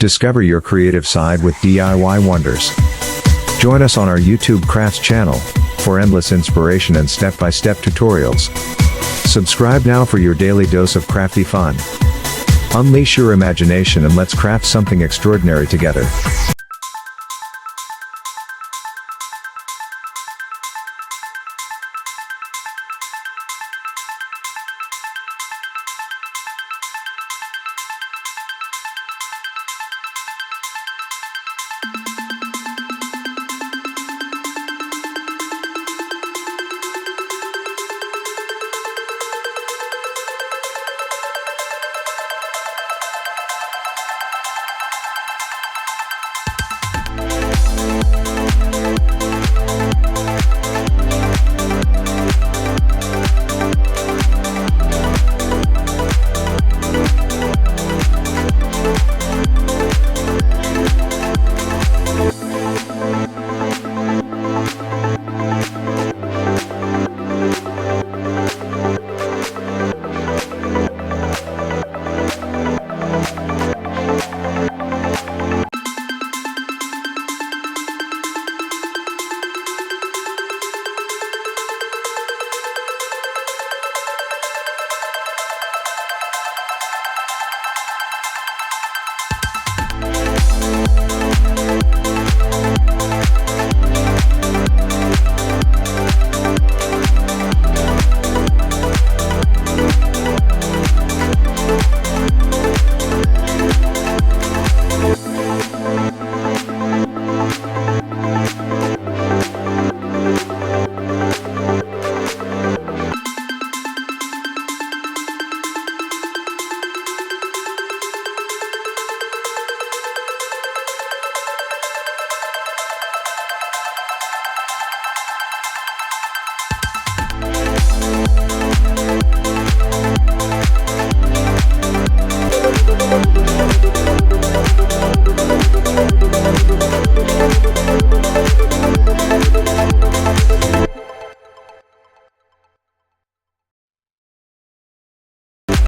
Discover your creative side with DIY wonders. Join us on our YouTube Crafts channel for endless inspiration and step-by-step tutorials. Subscribe now for your daily dose of crafty fun. Unleash your imagination and let's craft something extraordinary together.